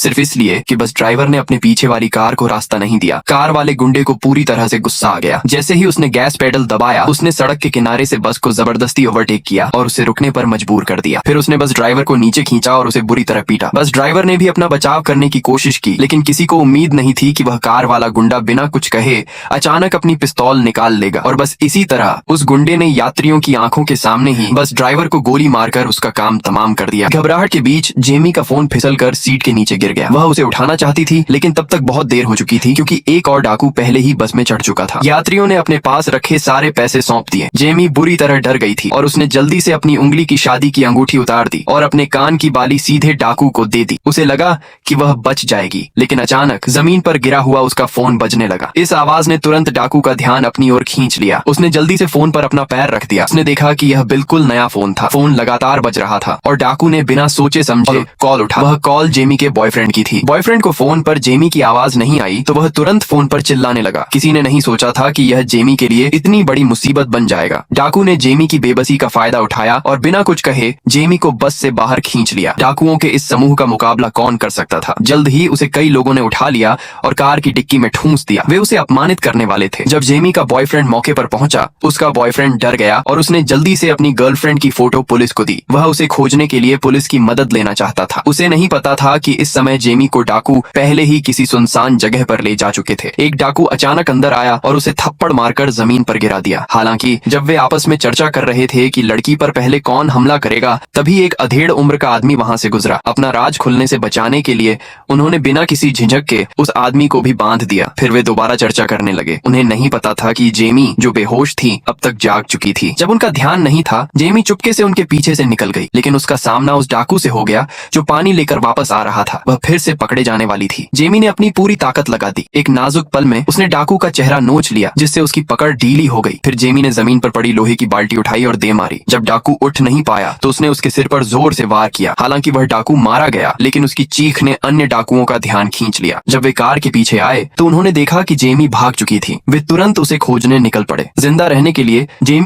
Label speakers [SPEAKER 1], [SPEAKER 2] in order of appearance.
[SPEAKER 1] सिर्फ इसलिए कि बस ड्राइवर ने अपने पीछे वाली कार को रास्ता नहीं दिया। कार वाले गुंडे को पूरी तरह से गुस्सा आ गया। जैसे ही उसने गैस पेडल दबाया, उसने सड़क के किनारे से बस को जबरदस्ती ओवरटेक किया और उसे रुकने पर मजबूर कर दिया। फिर उसने बस ड्राइवर को नीचे खींचा और उसे बुरी तरह पीटा। बस ड्राइवर ने भी अपना बचाव करने की कोशिश की, लेकिन किसी को उम्मीद नहीं थी कि वह कार वाला गुंडा बिना कुछ कहे अचानक अपनी पिस्तौल निकाल लेगा। और बस इसी तरह उस गुंडे ने यात्रियों की आंखों के सामने ही बस ड्राइवर को गोली मारकर उसका काम तमाम कर दिया। घबराहट के बीच जेमी का फोन फिसलकर सीट के नीचे गिर गया। वह उसे उठाना चाहती थी, लेकिन तब तक बहुत देर हो चुकी थी, क्योंकि एक और डाकू पहले ही बस में चढ़ चुका था। यात्रियों ने अपने पास रखे सारे पैसे सौंप दिए। जेमी बुरी तरह डर गई थी और उसने जल्दी से अपनी उंगली की शादी की अंगूठी उतार दी और अपने कान की बाली सीधे डाकू को दे दी। उसे लगा कि वह बच जाएगी, लेकिन अचानक जमीन पर गिरा हुआ उसका फोन बजने लगा। इस आवाज ने तुरंत डाकू का ध्यान अपनी ओर खींच लिया। उसने जल्दी से फोन पर अपना पैर रख दिया। उसने देखा कि यह बिल्कुल नया फोन था। फोन लगातार बज रहा था और डाकू ने बिना सोचे समझे कॉल उठा। वह कॉल जेमी के बॉयफ्रेंड की थी। बॉयफ्रेंड को फोन पर जेमी की आवाज नहीं आई तो वह तुरंत फोन पर चिल्लाने लगा। किसी ने नहीं सोचा था कि यह जेमी के लिए इतनी बड़ी मुसीबत बन जाएगा। डाकू ने जेमी की बेबसी का फायदा उठाया और बिना कुछ कहे जेमी को बस से बाहर खींच लिया। डाकुओं के इस समूह का मुकाबला कौन कर सकता था। जल्द ही उसे कई लोगों ने उठा लिया और कार की डिक्की में ठूंस दिया। वे उसे अपमानित करने वाले थे। जब जेमी का बॉयफ्रेंड मौके पर पहुंचा, उसका बॉयफ्रेंड डर गया और उसने जल्दी से अपनी गर्लफ्रेंड की फोटो पुलिस को दी। वह उसे खोजने के लिए पुलिस की मदद लेना चाहता था। उसे नहीं पता था कि इस समय जेमी को डाकू पहले ही किसी सुनसान जगह पर ले जा चुके थे। एक डाकू अचानक अंदर आया और उसे थप्पड़ मारकर जमीन पर गिरा दिया। हालांकि जब वे आपस में चर्चा कर रहे थे कि लड़की पर पहले कौन हमला करेगा, तभी एक अधेड़ उम्र का आदमी वहां से गुजरा। अपना राज खुलने से बचाने के लिए उन्होंने बिना किसी झिझक के उस आदमी को भी बांध दिया। फिर वे दोबारा चर्चा करने लगे। उन्हें नहीं पता था कि जेमी जो बेहोश थी अब तक जाग चुकी थी। जब उनका ध्यान नहीं था, जेमी चुपके से उनके पीछे से निकल गई, लेकिन उसका सामना उस डाकू से हो गया जो पानी लेकर वापस आ रहा था। वह फिर से पकड़े जाने वाली थी। जेमी ने अपनी पूरी ताकत लगा दी। एक नाजुक पल में उसने डाकू का चेहरा नोच लिया, जिससे उसकी पकड़ ढीली हो गई। फिर जेमी ने जमीन पर पड़ी लोहे की बाल्टी उठाई और दे मारी। जब डाकू उठ नहीं पाया तो उसने उसके सिर पर जोर से वार किया। हालांकि वह डाकू मारा गया, लेकिन उसकी चीख ने अन्य डाकुओं का ध्यान खींच लिया। जब वे कार के पीछे आए तो उन्होंने देखा कि जेमी भाग चुकी थी। वे तुरंत उसे खोजने निकल पड़े। जिंदा रहने के लिए जेमी